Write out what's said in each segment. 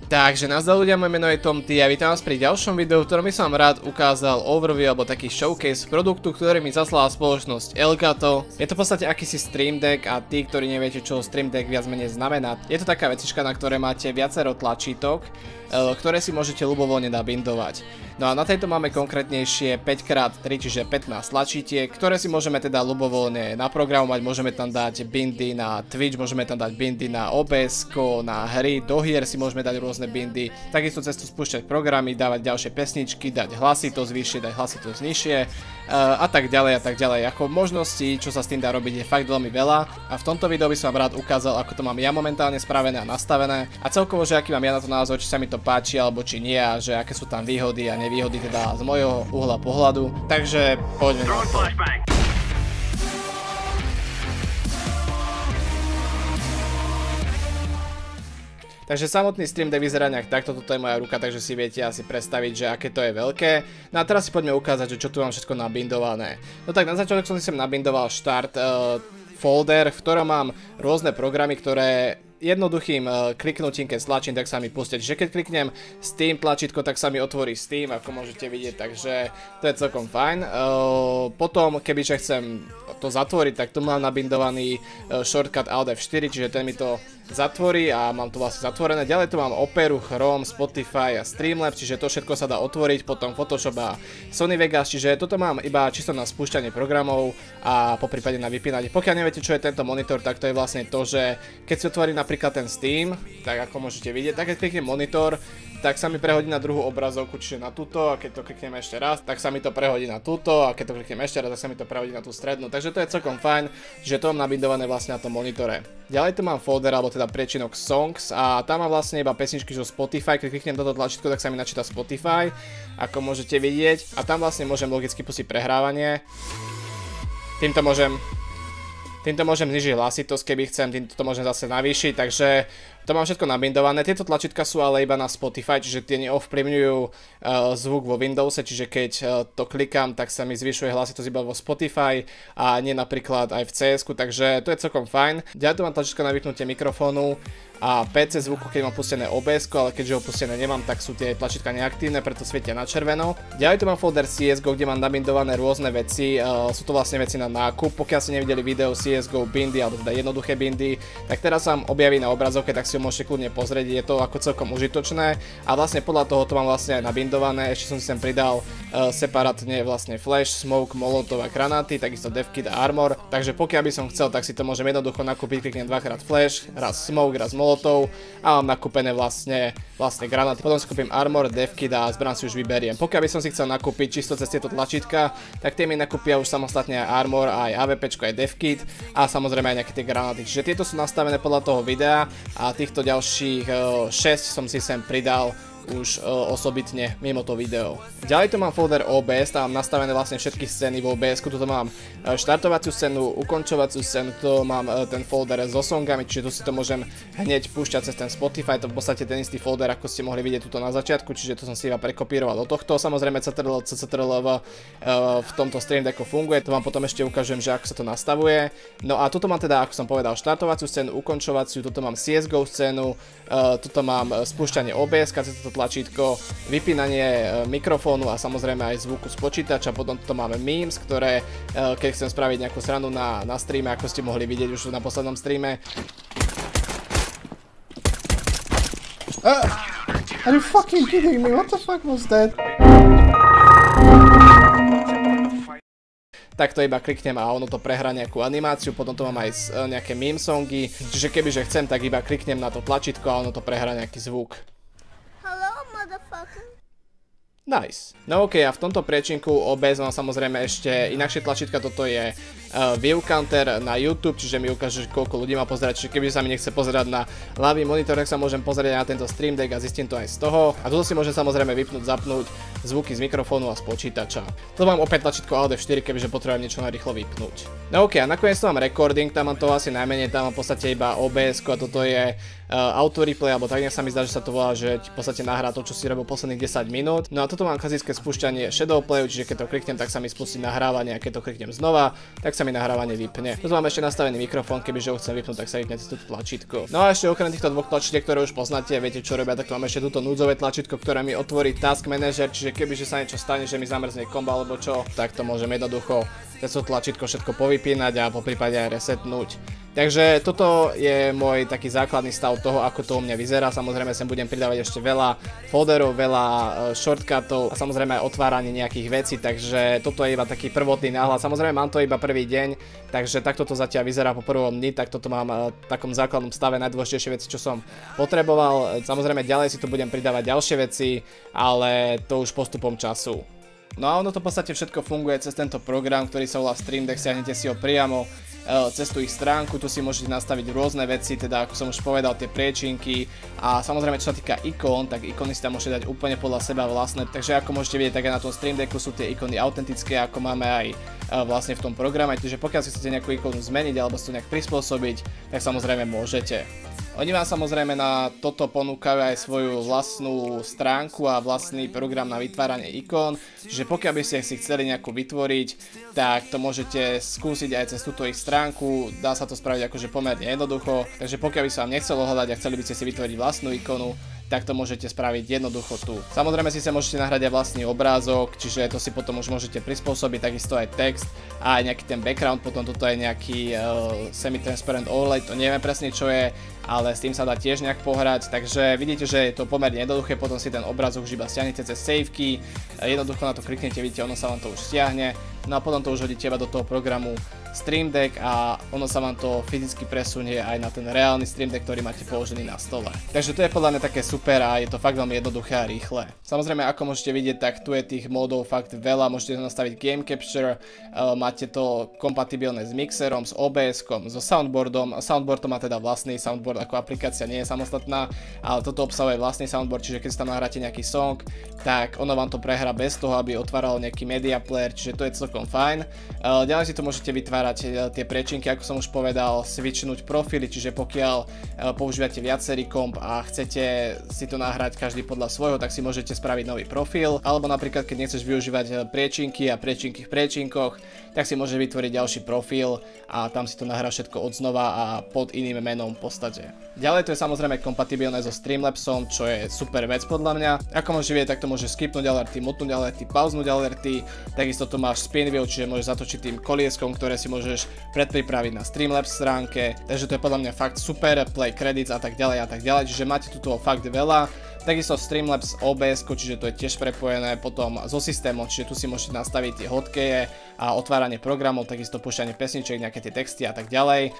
Takže nazdar ľudia, moje meno je Tomty a vítam vás pri ďalšom videu, v ktorom by som vám rád ukázal overview alebo taký showcase produktu, ktorý mi zaslala spoločnosť Elgato. Je to v podstate akýsi Stream Deck a tí, ktorí neviete, čo Stream Deck viac menej znamená, je to taká vecička, na ktoré máte viacero tlačítok, ktoré si môžete ľubovoľne nabindovať. No a na tejto máme konkrétnejšie 5x3, čiže 15 tlačítiek, ktoré si môžeme teda ľubovoľne naprogramovať, môžeme tam dať bindy na Twitch, môžeme tam dať bindy na OBS-ko, na hry, do hier si môžeme dať rôzne bindy, takisto cez to spúšťať programy, dávať ďalšie pesničky, dať hlasitosť vyššie, dať hlasitosť nižšie a tak ďalej. Ako možností, čo sa s tým dá robiť, je fakt veľmi veľa a v tomto videu by som vám rád ukázal, ako to mám ja momentálne spravené a nastavené a celkovo, že aký mám ja na to názor, či sa mi to páči alebo či nie a že aké sú tam výhody a nevýhody teda z môjho uhla pohľadu. Takže poďme na to. Takže samotný Stream Deck vyzerá nejak takto, toto je moja ruka, takže si viete asi predstaviť, že aké to je veľké. No a teraz si poďme ukázať, že čo tu mám všetko nabindované. No tak na začiatok som si sem nabindoval štart folder, v ktorom mám rôzne programy, ktoré jednoduchým kliknutím, keď stlačím, tak sa mi pustia. Čiže keď kliknem Steam tlačítko, tak sa mi otvorí Steam, ako môžete vidieť, takže to je celkom fajn. Potom, kebyže chcem to zatvoriť, tak tu mám nabindovaný shortcut Alt F4, čiže ten mi to zatvorí a mám to vlastne zatvorené. Ďalej tu mám Operu, Chrome, Spotify a Streamlabs, čiže to všetko sa dá otvoriť, potom Photoshop a Sony Vegas, čiže toto mám iba čisto na spúšťanie programov a poprípade na vypínanie. Pokiaľ neviete, čo je tento monitor, tak to je vlastne to, že keď si otvorí napríklad ten Steam, tak ako môžete vidieť, tak keď kliknem monitor, tak sa mi prehodí na druhú obrazovku, čiže na túto, a keď to kliknem ešte raz, tak sa mi to prehodí na túto, a keď to kliknem ešte raz, tak sa mi to prehodí na tú strednú, takže to je celkom fajn, že to mám nabindované vlastne na tom monitore. Ďalej tu mám folder, alebo teda priečinok Songs a tam mám vlastne iba pesničky zo Spotify, keď kliknem toto tlačítko, tak sa mi načíta Spotify, ako môžete vidieť, a tam vlastne môžem logicky pustiť prehrávanie. Týmto môžem znižiť hlasitosť, keby chcem, týmto to môžem zase navýšiť, takže to mám všetko nabindované. Tieto tlačítka sú ale iba na Spotify, čiže tie neovplyvňujú zvuk vo Windowse, čiže keď to klikám, tak sa mi zvyšuje hlasitosť iba vo Spotify a nie napríklad aj v CS-ku, takže to je celkom fajn. Ďalej tu mám tlačítka na vypnutie mikrofónu a PC zvuku, keď mám pustené OBS-ko, ale keďže ho pustené nemám, tak sú tie tlačítka neaktívne, preto svietia na červeno. Ďalej tu mám folder CSGO, kde mám nabindované rôzne veci, sú to vlastne veci na nákup. Pokiaľ ste nevideli video CSGO bindy, alebo teda jednoduché bindy, tak teraz sa vám objaví na obrazovke, tak si ho môžete kľudne pozrieť, je to ako celkom užitočné a vlastne podľa toho to mám vlastne aj nabindované. Ešte som si sem pridal separátne vlastne flash, smoke, molotov a granáty, takisto devkit a armor, takže pokiaľ by som chcel, tak si to môžem jednoducho nakúpiť, kliknem dvakrát flash, raz smoke, raz molotov a mám nakúpené vlastne granáty. Potom si kúpim armor, devkit a zbraň si už vyberiem. Pokiaľ by som si chcel nakúpiť čisto cez tieto tlačítka, tak tie mi nakúpia už samostatne aj armor, aj AVPčko, aj devkit a samozrejme aj nejaké tie granáty. Čiže tieto sú nastavené podľa toho videa a týchto ďalších 6 som si sem pridal už osobitne mimo to video. Ďalej tu mám folder OBS, tam mám nastavené vlastne všetky scény v OBS-ku, tuto mám štartovaciu scénu, ukončovaciu scénu, tu mám ten folder so songami, čiže tu si to môžem hneď púšťať cez ten Spotify, to v podstate ten istý folder, ako ste mohli vidieť tuto na začiatku, čiže to som si iba prekopíroval do tohto. Samozrejme CTRL v tomto Stream Decku funguje, to vám potom ešte ukážem, že ako sa to nastavuje. No a tuto mám teda, ako som povedal, štartovaciu scénu, ukončovaciu, tuto mám CSGO scénu, tuto mám spúšťanie OBS-ka cez toto tlačítko, vypínanie mikrofónu a samozrejme aj zvuku z počítača. Potom tu máme memes, ktoré keď chcem spraviť nejakú srandu na streame, ako ste mohli vidieť už na poslednom streame. Are you fucking kidding me? What the fuck was that? Tak to iba kliknem a ono to prehrá nejakú animáciu, potom to mám aj nejaké meme songy, čiže kebyže chcem, tak iba kliknem na to tlačítko a ono to prehrá nejaký zvuk. Nice. No ok, a v tomto priečinku OBS mám samozrejme ešte inakšie tlačítka, toto je view counter na YouTube, čiže mi ukáže, koľko ľudí má pozerať, čiže keby sa mi nechce pozerať na ľavý monitor, tak sa môžem pozrieť na tento Stream Deck a zistím to aj z toho. A tuto si môžem samozrejme vypnúť, zapnúť zvuky z mikrofónu a z počítača. Tu mám opäť tlačítko Alt F4, kebyže potrebujem niečo narýchlo vypnúť. No ok, a nakoniec tu mám recording, tam mám to asi najmenej, tam mám v podstate iba OBS a toto je auto replay, alebo tak nejak sa mi zdá, že sa to volá, že v podstate nahrá to, čo si robil posledných 10 minút. No a toto mám klasické spúšťanie Shadowplayu, čiže keď to kliknem, tak sa mi spustí nahrávanie a keď to kliknem znova, tak sa mi nahrávanie vypne. Tu mám ešte nastavený mikrofón, kebyže ho chcem vypnúť, tak sa vypne toto tlačítko. No a ešte okrem týchto dvoch tlačítek, ktoré už poznáte, viete čo robia, tak tu mám ešte túto núdzové tlačítko, ktoré mi otvorí Task Manager, čiže kebyže sa niečo stane, že mi zamrzne komba alebo čo, tak to môžem jednoducho cez to tlačítko všetko povypínať a poprípade aj resetnúť. Takže toto je môj taký základný stav toho, ako to u mňa vyzerá. Samozrejme sem budem pridávať ešte veľa folderov, veľa shortcutov a samozrejme aj otváranie nejakých vecí, takže toto je iba taký prvotný náhľad. Samozrejme mám to iba prvý deň, takže takto to zatiaľ vyzerá po prvom dni, tak toto mám v takom základnom stave najdôležitejšie veci, čo som potreboval. Samozrejme ďalej si tu budem pridávať ďalšie veci, ale to už postupom času. No a ono to v podstate všetko funguje cez tento program, ktorý sa volá Stream Deck, stiahnete si ho priamo cez tú ich stránku, tu si môžete nastaviť rôzne veci, teda ako som už povedal, tie priečinky a samozrejme čo sa týka ikón, tak ikony si tam môžete dať úplne podľa seba vlastné, takže ako môžete vidieť, tak aj na tom Stream Decku sú tie ikony autentické, ako máme aj vlastne v tom programe, takže pokiaľ si chcete nejakú ikonu zmeniť alebo si to nejak prispôsobiť, tak samozrejme môžete. Oni vám samozrejme na toto ponúkajú aj svoju vlastnú stránku a vlastný program na vytváranie ikón, čiže pokiaľ by ste si chceli nejakú vytvoriť, tak to môžete skúsiť aj cez túto ich stránku, dá sa to spraviť akože pomerne jednoducho, takže pokiaľ by sa vám nechcelo hľadať a chceli by ste si vytvoriť vlastnú ikonu, tak to môžete spraviť jednoducho tu. Samozrejme si sa môžete nahrať aj vlastný obrázok, čiže to si potom už môžete prispôsobiť, takisto aj text a aj nejaký ten background, potom toto je nejaký semi-transparent overlay, to neviem presne čo je, ale s tým sa dá tiež nejak pohrať, takže vidíte, že je to pomerne jednoduché, potom si ten obrázok už iba stiahnete cez save key, jednoducho na to kliknete, vidíte, ono sa vám to už stiahne, no a potom to už hodíte iba do toho programu Stream Deck a ono sa vám to fyzicky presunie aj na ten reálny Stream Deck, ktorý máte položený na stole. Takže to je podľa mňa také super a je to fakt veľmi jednoduché a rýchle. Samozrejme, ako môžete vidieť, tak tu je tých módov fakt veľa, môžete nastaviť Game Capture, máte to kompatibilné s mixerom, s OBS-kom, so soundboardom. Soundboard to má teda vlastný soundboard, ako aplikácia nie je samostatná, ale toto obsahuje vlastný soundboard, čiže keď si tam nahráte nejaký song, tak ono vám to prehrá bez toho, aby otváralo nejaký media player, čiže to je celkom fajn. Ďalej si to môžete vytvárať tie priečinky, ako som už povedal, switchnúť profily, čiže pokiaľ používate viacerý komp a chcete si to nahrať každý podľa svojho, tak si môžete spraviť nový profil, alebo napríklad keď nechceš využívať priečinky a priečinky v priečinkoch, tak si môžeš vytvoriť ďalší profil a tam si to nahrá všetko odznova a pod iným menom v podstate. Ďalej to je samozrejme kompatibilné so Streamlabsom, čo je super vec podľa mňa. Ako môžeš vidieť, tak to môže skipnúť alerty, mutnúť alerty, pauznúť alerty, takisto tu máš spin wheel, čiže môžeš zatočiť tým kolieskom, ktoré si môžeš predpripraviť na Streamlabs stránke, takže to je podľa mňa fakt super, play credits a tak ďalej, čiže máte tu toho fakt veľa. Takisto Streamlabs OBS, čiže to je tiež prepojené potom so systémom, čiže tu si môžete nastaviť tie hotkeje a otváranie programov, takisto púšťanie pesničiek, nejaké tie texty a tak ďalej.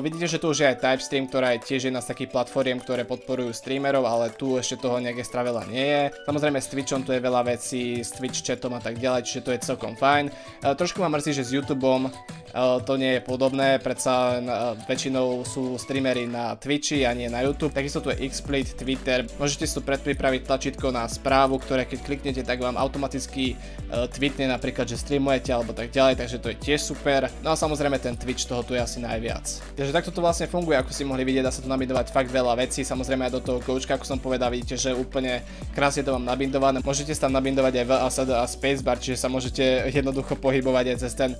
Vidíte, že tu už je aj Typestream, ktorá je tiež jedna z takých platform, ktoré podporujú streamerov, ale tu ešte toho nejak extra veľa nie je. Samozrejme s Twitchom tu je veľa vecí, s Twitch chatom a tak ďalej, čiže to je celkom fajn. Trošku ma mrzí, že s YouTubeom to nie je podobné, predsa väčšinou sú streamery na Twitchi a nie na YouTube. Takisto tu je XSplit, Twitter, môžete si tu predpripraviť tlačítko na správu, ktoré keď kliknete, tak vám automaticky tweetne napríklad, že streamujete alebo tak ďalej, takže to je tiež super. No a samozrejme ten Twitch toho tu je asi najviac. Takže takto to vlastne funguje, ako si mohli vidieť, dá sa tu nabindovať fakt veľa vecí, samozrejme aj do toho goučka, ako som povedal, vidíte, že úplne krásne to mám nabindované. Môžete sa tam nabindovať aj VASD a Spacebar, čiže sa môžete jednoducho pohybovať aj cez ten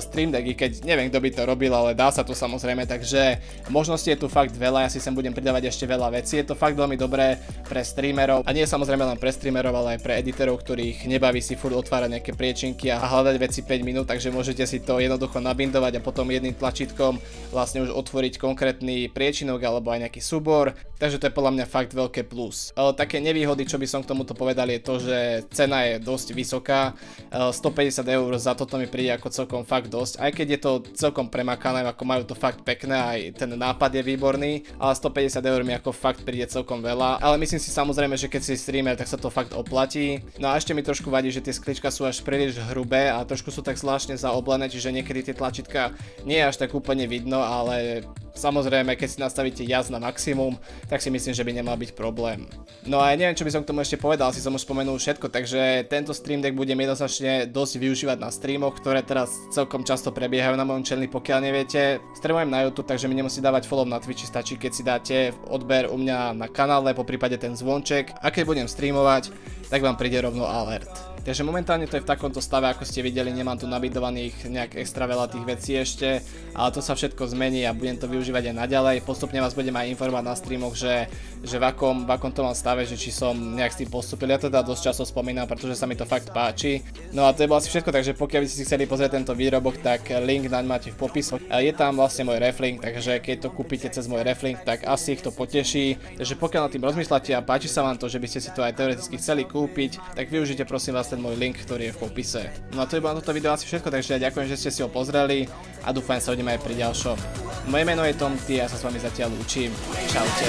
Stream Deck, i keď neviem, kto by to robil, ale dá sa to samozrejme, takže možností je tu fakt veľa, ja si sem budem pridávať ešte veľa vecí, je to fakt veľmi dobré pre streamerov a nie samozrejme len pre streamerov, ale aj pre editorov, ktorých nebaví si furt otvárať nejaké priečinky a hľadať veci 5 minút, takže môžete si to jednoducho nabindovať a potom jedným tlačítkom vlastne už otvoriť konkrétny priečinok alebo aj nejaký súbor, takže to je podľa mňa fakt veľké plus. Také nevýhody, čo by som k tomuto povedal, je to, že cena je dosť vysoká, 150 € za toto mi príde ako celkom fakt dosť, aj keď je to celkom premakané, ako majú to fakt pekné, aj ten nápad je výborný, ale 150 € mi ako fakt príde celkom veľa, ale myslím si samozrejme, že keď si streamer, tak sa to fakt oplatí. No a ešte mi trošku vadí, že tie sklička sú až príliš hrubé a trošku sú tak zvláštne zaoblené, čiže niekedy tie tlačítka nie je až tak úplne vidno, ale samozrejme, keď si nastavíte jazd na maximum, tak si myslím, že by nemal byť problém. No a ja neviem, čo by som k tomu ešte povedal, si som už spomenul všetko, takže tento Stream Deck budem jednoznačne dosť využívať na streamoch, ktoré teraz celkom často prebiehajú na mojom channeli, pokiaľ neviete. Streamujem na YouTube, takže mi nemusí dávať follow na Twitchi, stačí keď si dáte odber u mňa na kanále, poprípade ten zvonček a keď budem streamovať, tak vám príde rovno alert. Takže momentálne to je v takomto stave, ako ste videli, nemám tu nabindovaných nejak extra veľa tých vecí ešte, ale to sa všetko zmení a budem to využívať aj naďalej. Postupne vás budem aj informovať na streamoch, že v akom to mám stave, že či som nejak s tým postupil. Ja teda dosť často spomínam, pretože sa mi to fakt páči. No a to je asi všetko, takže pokiaľ by ste si chceli pozrieť tento výrobok, tak link naň máte v popisu. Je tam vlastne môj reflink, takže keď to kúpite cez môj reflink, tak asi ich to poteší. Takže pokiaľ nad tým rozmýšľate a páči sa vám to, že by ste si to aj teoreticky chceli kúpiť, tak využite prosím vás ten môj link, ktorý je v popise. No a to je na toto video asi všetko, takže ja ďakujem, že ste si ho pozreli a dúfam, sa uvidíme aj pri ďalšom. Moje meno je Tom T a ja sa s vami zatiaľ učím. Čaute.